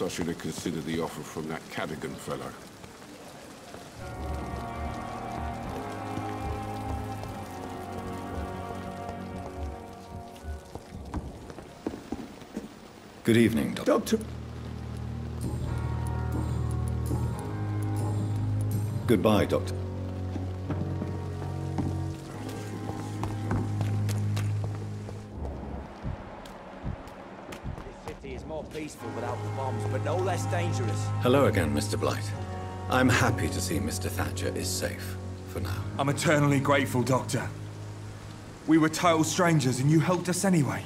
Perhaps I should have considered the offer from that Cadogan fellow. Good evening, Doctor. Goodbye, Doctor. This city is more peaceful without the bombs, but no less dangerous. Hello again, Mr. Blight. I'm happy to see Mr. Thatcher is safe, for now. I'm eternally grateful, Doctor. We were total strangers and you helped us anyway.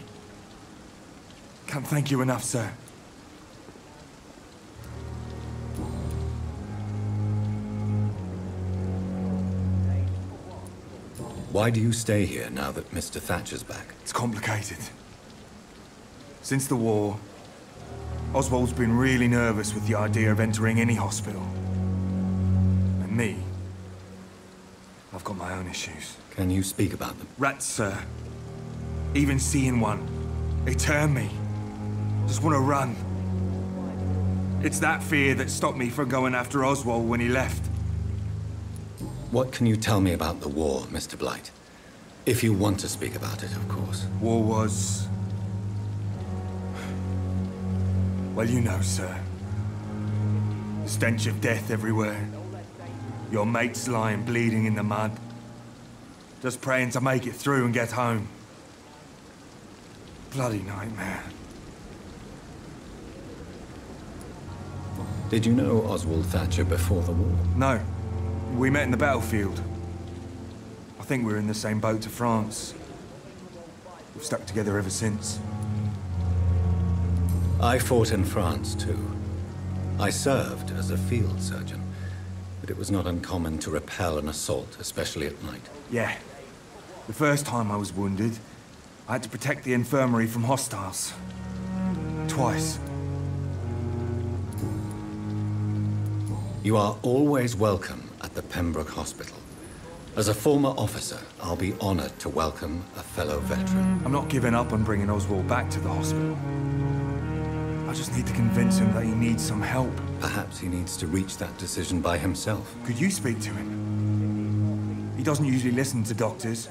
Can't thank you enough, sir. Why do you stay here now that Mr. Thatcher's back? It's complicated. Since the war, Oswald's been really nervous with the idea of entering any hospital. And me, I've got my own issues. Can you speak about them? Rats, sir. Even seeing one, they turn me. Just want to run. It's that fear that stopped me from going after Oswald when he left. What can you tell me about the war, Mr. Blight? If you want to speak about it, of course. War was... well, you know, sir. The stench of death everywhere. Your mates lying bleeding in the mud. Just praying to make it through and get home. Bloody nightmare. Did you know Oswald Thatcher before the war? No. We met in the battlefield. I think we were in the same boat to France. We've stuck together ever since. I fought in France, too. I served as a field surgeon, but it was not uncommon to repel an assault, especially at night. Yeah. The first time I was wounded, I had to protect the infirmary from hostiles. Twice. You are always welcome at the Pembroke Hospital. As a former officer, I'll be honored to welcome a fellow veteran. I'm not giving up on bringing Oswald back to the hospital. I just need to convince him that he needs some help. Perhaps he needs to reach that decision by himself. Could you speak to him? He doesn't usually listen to doctors,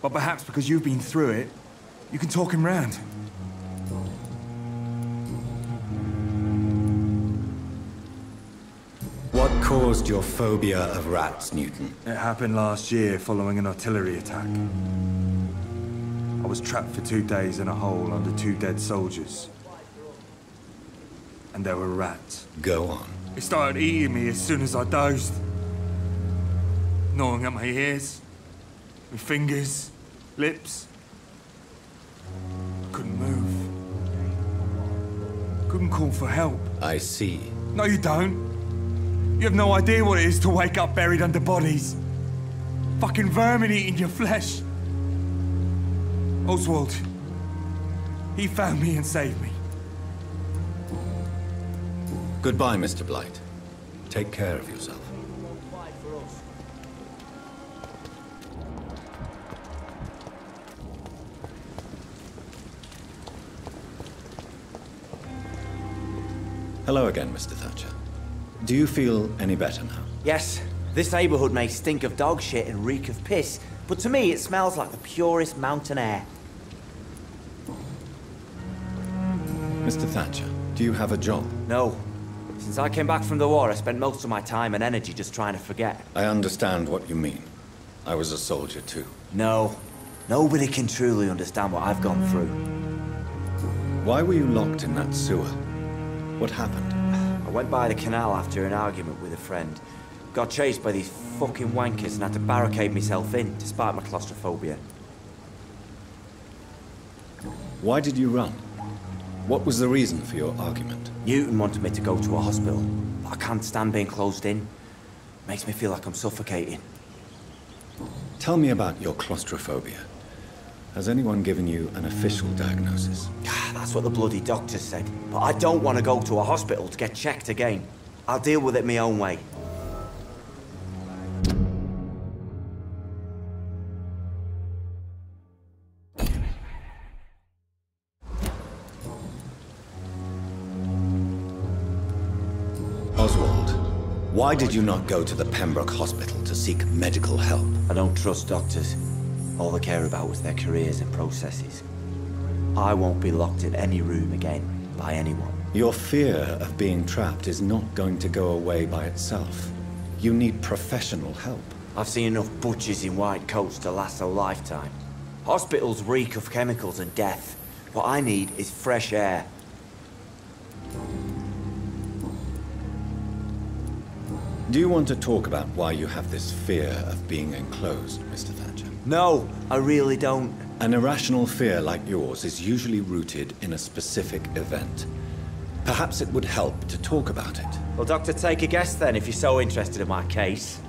but perhaps because you've been through it, you can talk him round. What caused your phobia of rats, Newton? It happened last year following an artillery attack. I was trapped for 2 days in a hole under 2 dead soldiers. And there were rats. Go on. It started eating me as soon as I dozed. Gnawing at my ears, my fingers, lips. I couldn't move. Couldn't call for help. I see. No, you don't. You have no idea what it is to wake up buried under bodies. Fucking vermin eating your flesh. Oswald, he found me and saved me. Goodbye, Mr. Blight. Take care of yourself. Hello again, Mr. Thatcher. Do you feel any better now? Yes, this neighborhood may stink of dog shit and reek of piss, but to me it smells like the purest mountain air. Mr. Thatcher, do you have a job? No. Since I came back from the war, I spent most of my time and energy just trying to forget. I understand what you mean. I was a soldier too. No. Nobody can truly understand what I've gone through. Why were you locked in that sewer? What happened? I went by the canal after an argument with a friend. Got chased by these fucking wankers and had to barricade myself in, despite my claustrophobia. Why did you run? What was the reason for your argument? Newton wanted me to go to a hospital, but I can't stand being closed in. Makes me feel like I'm suffocating. Tell me about your claustrophobia. Has anyone given you an official diagnosis? That's what the bloody doctor said. But I don't want to go to a hospital to get checked again. I'll deal with it my own way. Oswald, why did you not go to the Pembroke Hospital to seek medical help? I don't trust doctors. All they care about was their careers and processes. I won't be locked in any room again by anyone. Your fear of being trapped is not going to go away by itself. You need professional help. I've seen enough butchers in white coats to last a lifetime. Hospitals reek of chemicals and death. What I need is fresh air. Do you want to talk about why you have this fear of being enclosed, Mr. Thatcher? No, I really don't. An irrational fear like yours is usually rooted in a specific event. Perhaps it would help to talk about it. Well, Doctor, take a guess then, if you're so interested in my case.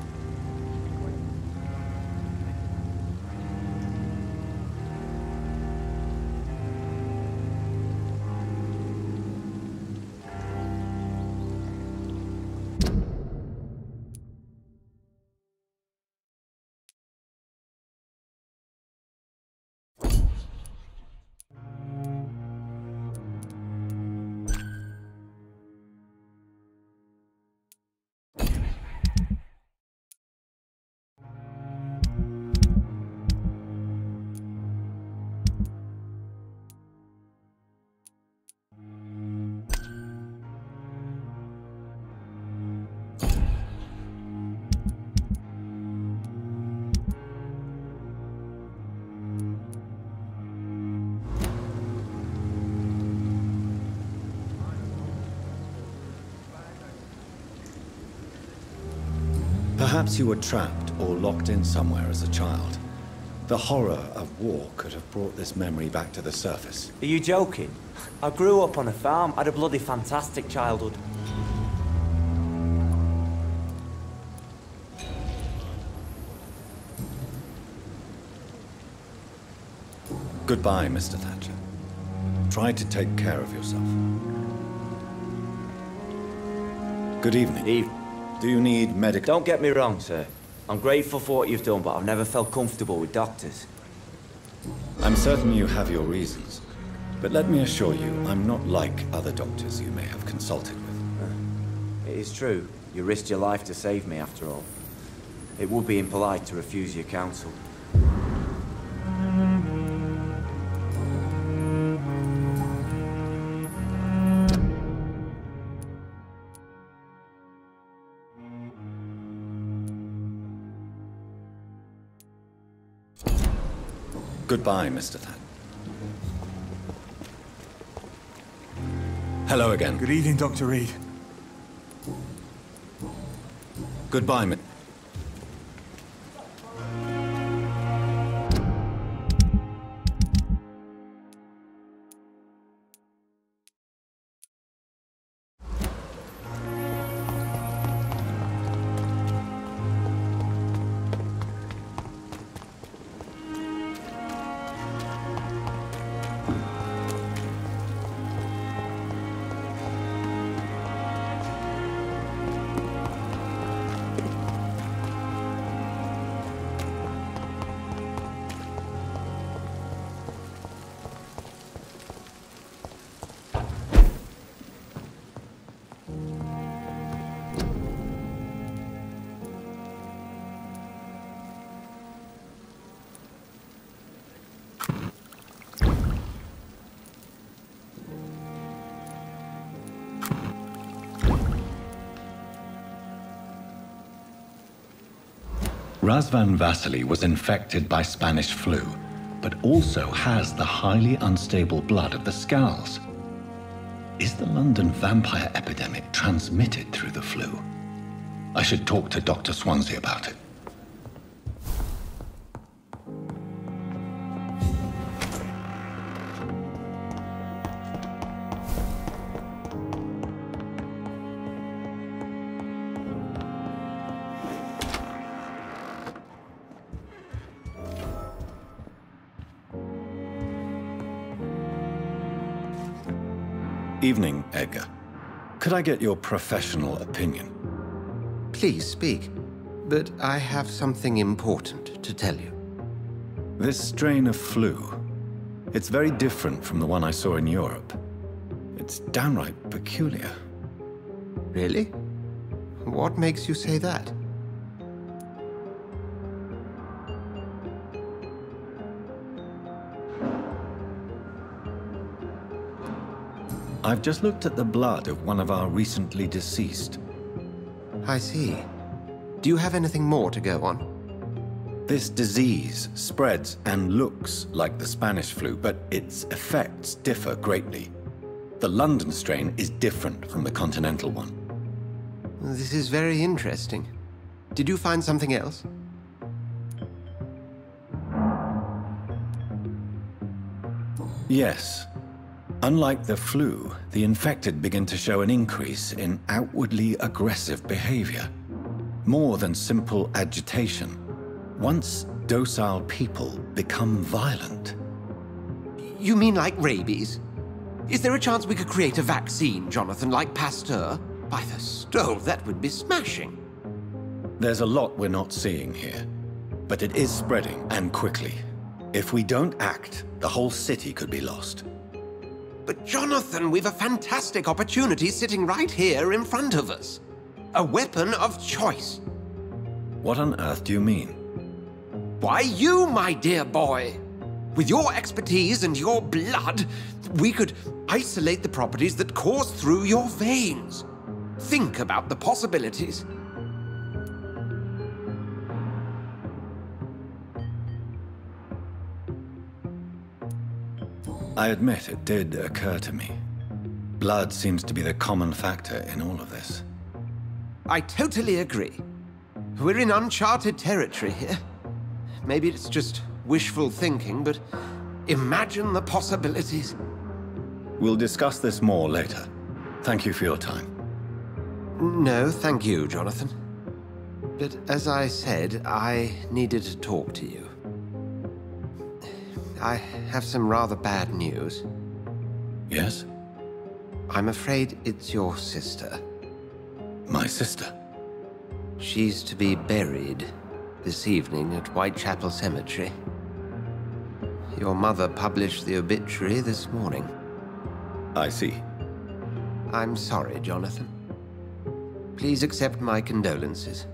Perhaps you were trapped or locked in somewhere as a child. The horror of war could have brought this memory back to the surface. Are you joking? I grew up on a farm, had a bloody fantastic childhood. Goodbye, Mr. Thatcher. Try to take care of yourself. Good evening. Do you need medical... Don't get me wrong, sir. I'm grateful for what you've done, but I've never felt comfortable with doctors. I'm certain you have your reasons. But let me assure you, I'm not like other doctors you may have consulted with. It is true. You risked your life to save me, after all. It would be impolite to refuse your counsel. Goodbye, Mr. Thatcher. Hello again. Good evening, Dr. Reed. Goodbye, Miss... Razvan Vasily was infected by Spanish flu, but also has the highly unstable blood of the Scowls. Is the London vampire epidemic transmitted through the flu? I should talk to Dr. Swansea about it. Evening, Edgar. Could I get your professional opinion? Please speak, but I have something important to tell you. This strain of flu, it's very different from the one I saw in Europe. It's downright peculiar. Really? What makes you say that? I've just looked at the blood of one of our recently deceased. I see. Do you have anything more to go on? This disease spreads and looks like the Spanish flu, but its effects differ greatly. The London strain is different from the continental one. This is very interesting. Did you find something else? Yes. Unlike the flu, the infected begin to show an increase in outwardly aggressive behavior. More than simple agitation. Once docile people become violent. You mean like rabies? Is there a chance we could create a vaccine, Jonathan, like Pasteur? By the stove, that would be smashing. There's a lot we're not seeing here. But it is spreading, and quickly. If we don't act, the whole city could be lost. But Jonathan, we've a fantastic opportunity sitting right here in front of us. A weapon of choice. What on earth do you mean? Why, you, my dear boy. With your expertise and your blood, we could isolate the properties that course through your veins. Think about the possibilities. I admit it did occur to me. Blood seems to be the common factor in all of this. I totally agree. We're in uncharted territory here. Maybe it's just wishful thinking, but imagine the possibilities. We'll discuss this more later. Thank you for your time. No, thank you, Jonathan. But as I said, I needed to talk to you. I have some rather bad news. Yes? I'm afraid it's your sister. My sister? She's to be buried this evening at Whitechapel Cemetery. Your mother published the obituary this morning. I see. I'm sorry, Jonathan. Please accept my condolences.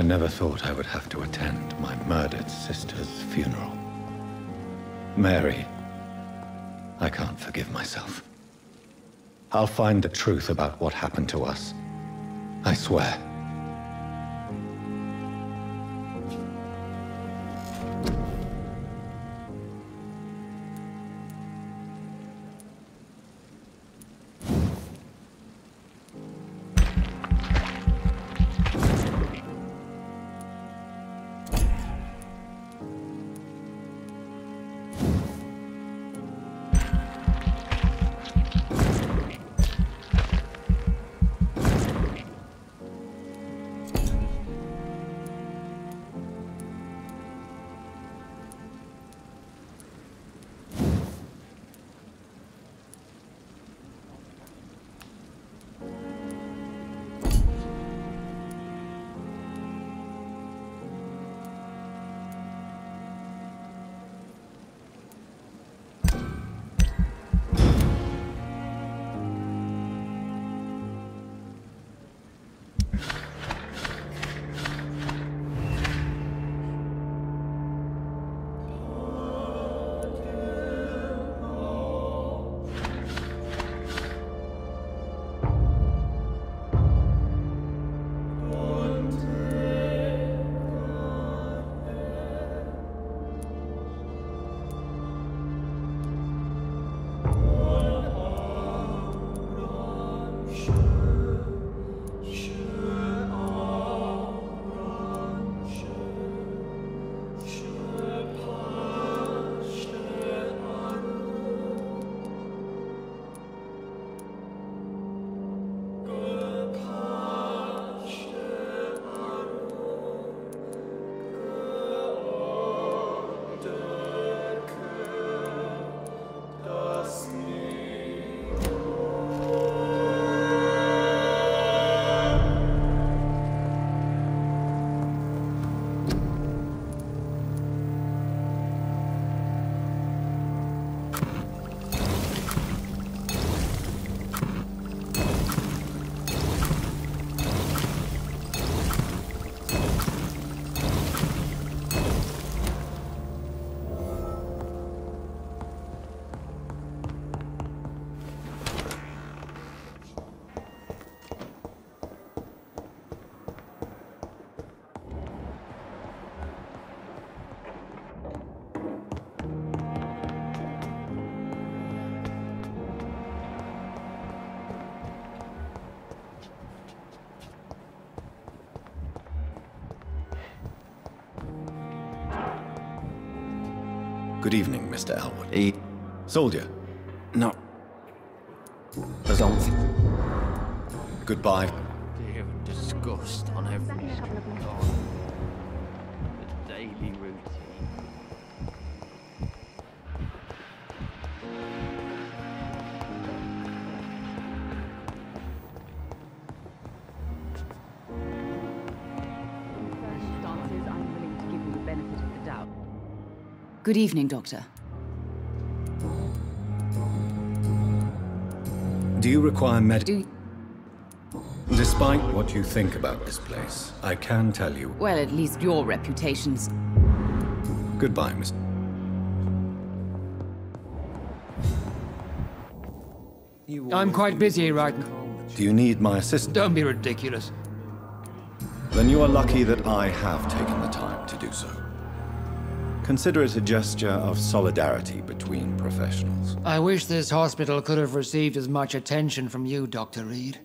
I never thought I would have to attend my murdered sister's funeral. Mary, I can't forgive myself. I'll find the truth about what happened to us. I swear. Good evening, Mr. Elwood. Soldier. No. Don't. Goodbye. Fear and disgust on every street corner. The daily routine. Circumstances, I'm willing to give you the benefit of the doubt. Good evening, Doctor. Do you require Despite what you think about this place, I can tell you... Well, at least your reputation's... Goodbye, Miss... I'm quite busy right now. Do you need my assistance? Don't be ridiculous. Then you are lucky that I have taken the time to do so. Consider it a gesture of solidarity between professionals. I wish this hospital could have received as much attention from you, Dr. Reed.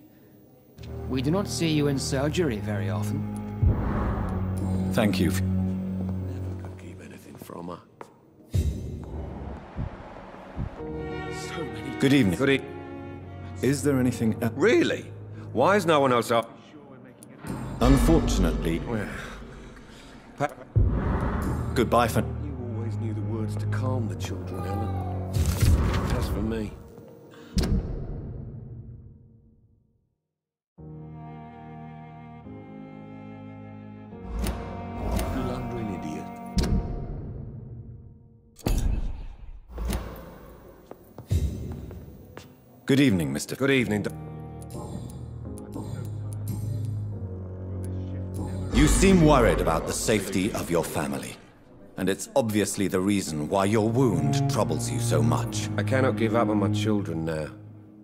We do not see you in surgery very often. Thank you. Never could keep anything from her. So many... Good evening. Good evening. Is there anything else? Really? Why is no one else up? Unfortunately... Goodbye for... You always knew the words to calm the children, Ellen. As for me... Blundering idiot. Good evening, Mr. Good evening, You seem worried about the safety of your family. And it's obviously the reason why your wound troubles you so much. I cannot give up on my children now.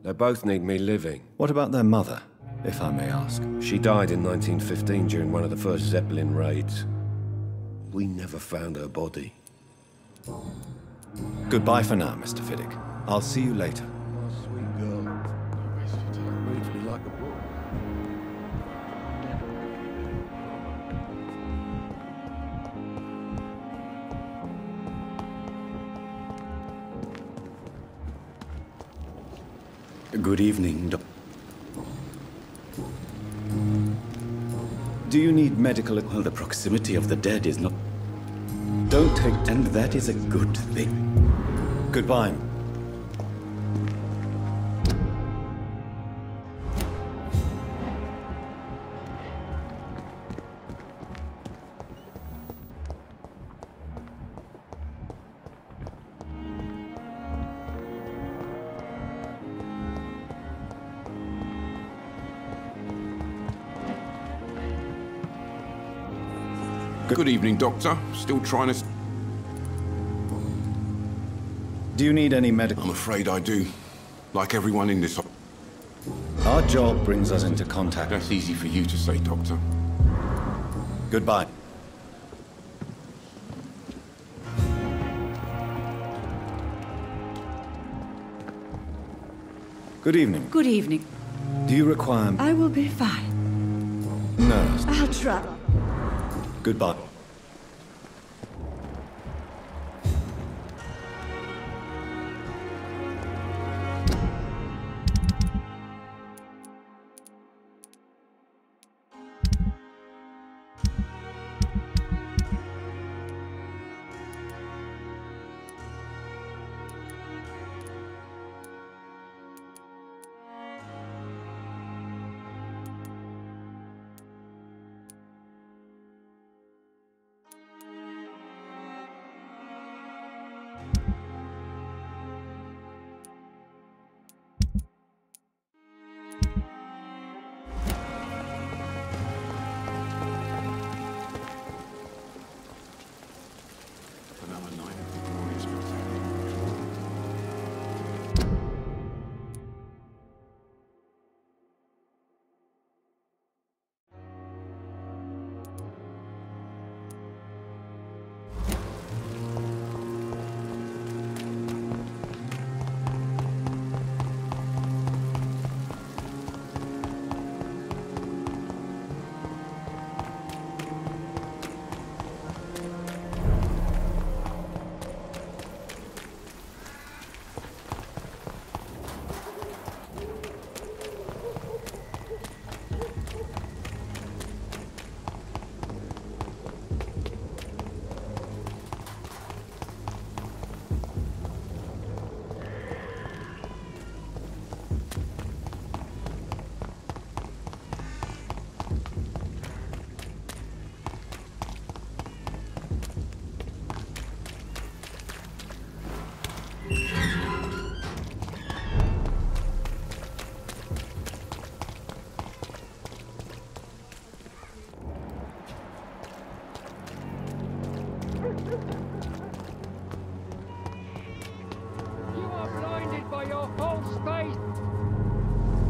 They both need me living. What about their mother, if I may ask? She died in 1915 during one of the first Zeppelin raids. We never found her body. Goodbye for now, Mr. Fiddick. I'll see you later. My sweet girl. Reads me like a book. Good evening, Do you need medical... Well, the proximity of the dead is not... Don't take... And that is a good thing. Goodbye. Good evening, Doctor. Still trying to... Do you need any medical... I'm afraid I do. Like everyone in this... Our job brings us into contact. That's easy for you to say, Doctor. Goodbye. Good evening. Good evening. Do you require... I will be fine. Nurse. I'll try. Goodbye.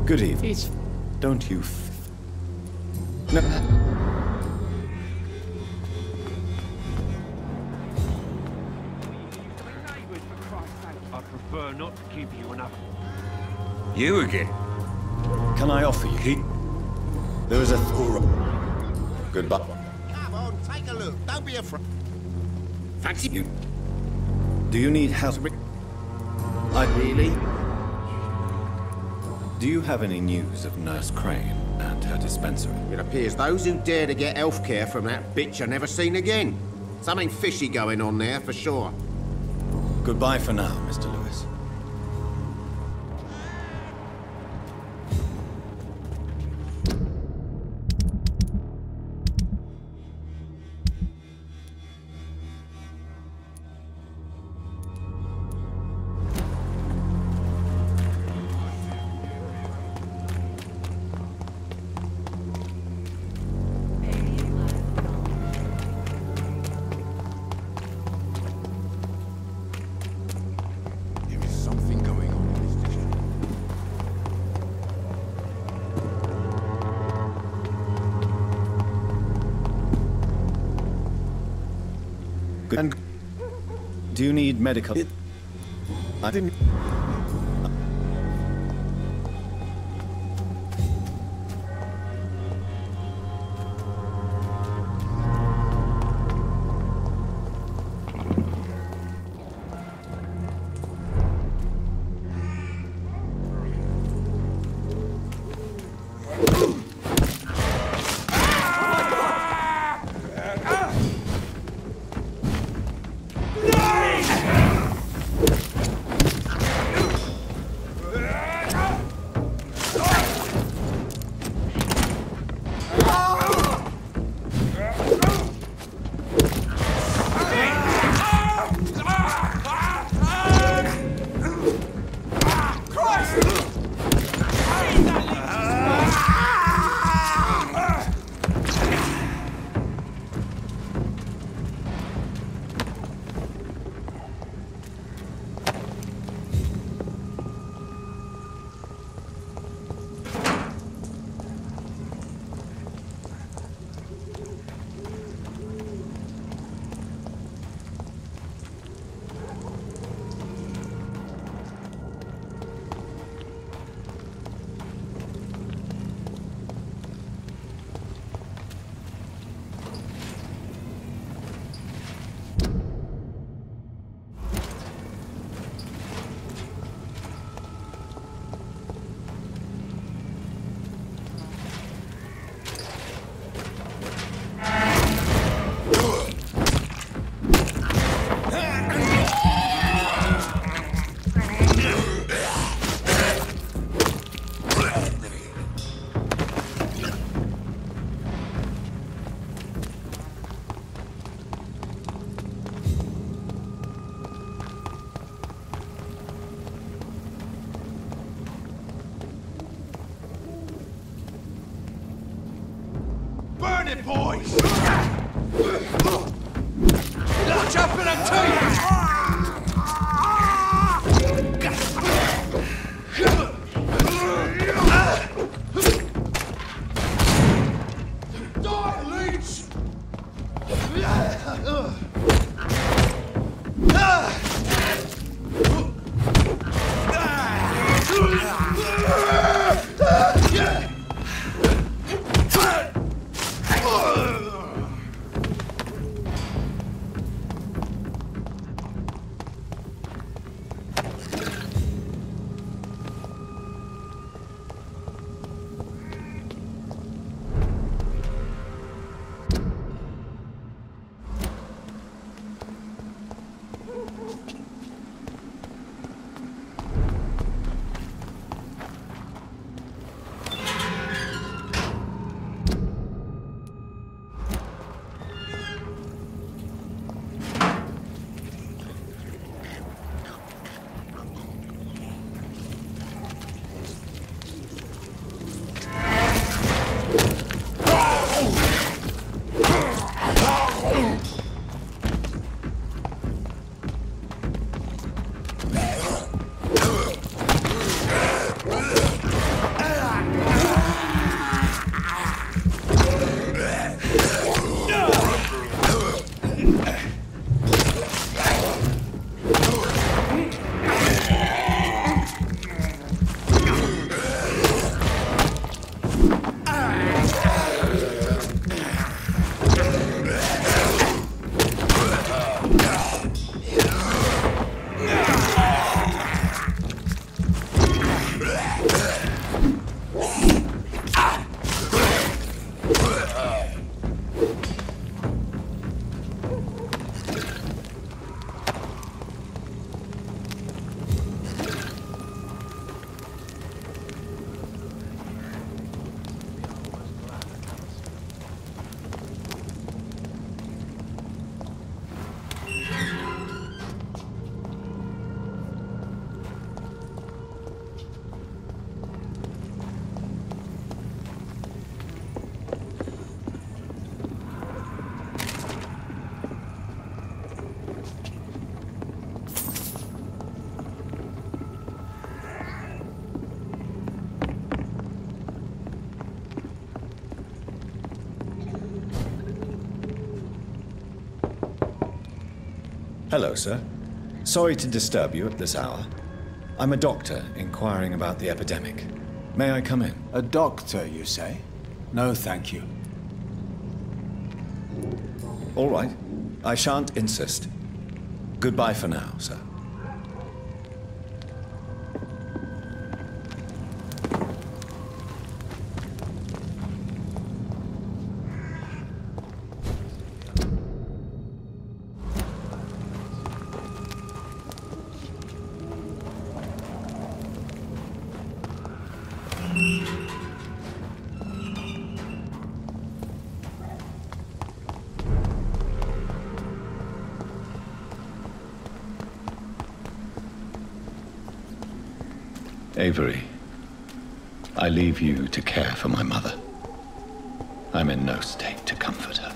Good evening. It's... Don't you No. I prefer not to give you enough. You again? Can I offer you? There is a Goodbye. Come on, take a look. Don't be afraid. Fancy you. Do you need help? Really? Do you have any news of Nurse Crane and her dispensary? It appears those who dare to get health care from that bitch are never seen again. Something fishy going on there, for sure. Goodbye for now, Mr. Lewis. And do you need medical? I didn't. Burn it, boys! Watch out for that Die, leech! Hello, sir. Sorry to disturb you at this hour. I'm a doctor inquiring about the epidemic. May I come in? A doctor, you say? No, thank you. All right. I shan't insist. Goodbye for now, sir. Avery, I leave you to care for my mother. I'm in no state to comfort her.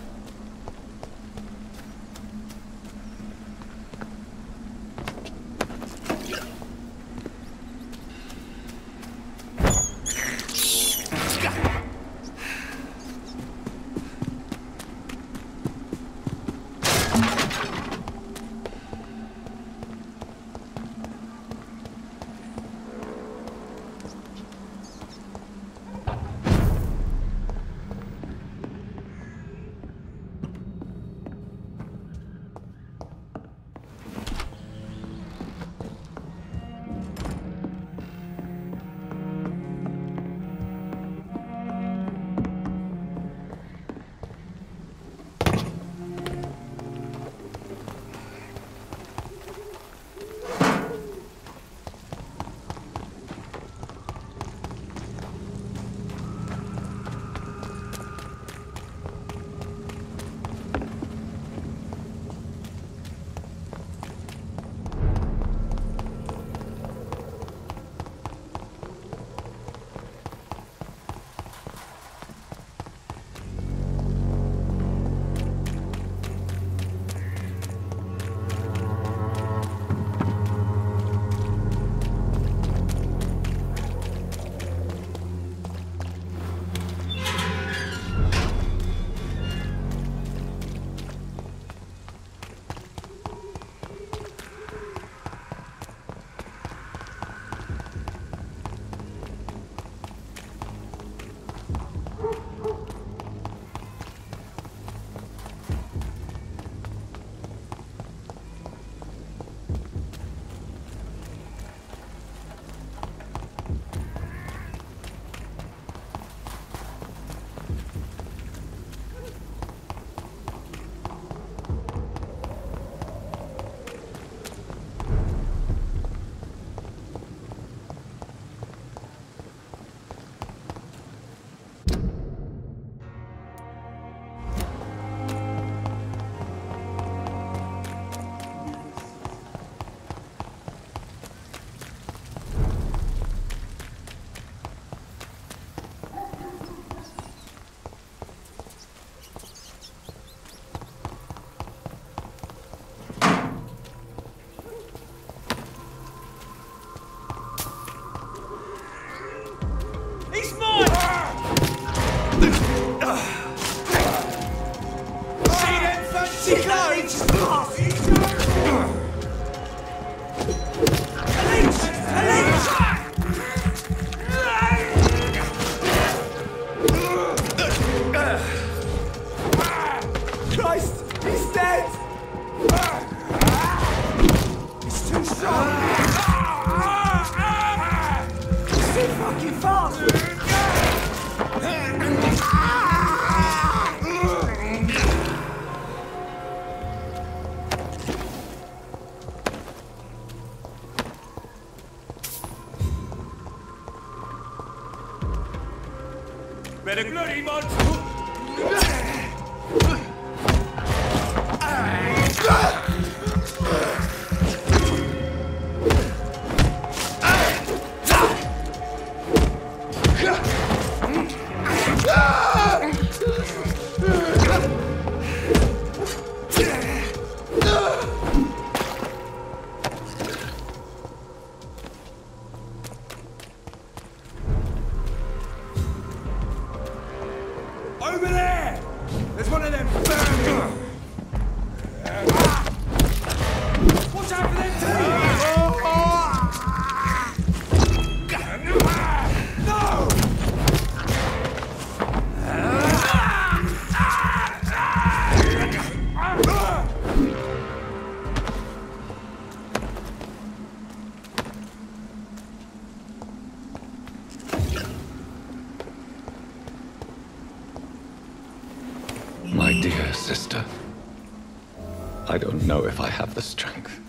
Better bloody monster! Watch out for them too! No! My dear sister, I don't know if I have the strength.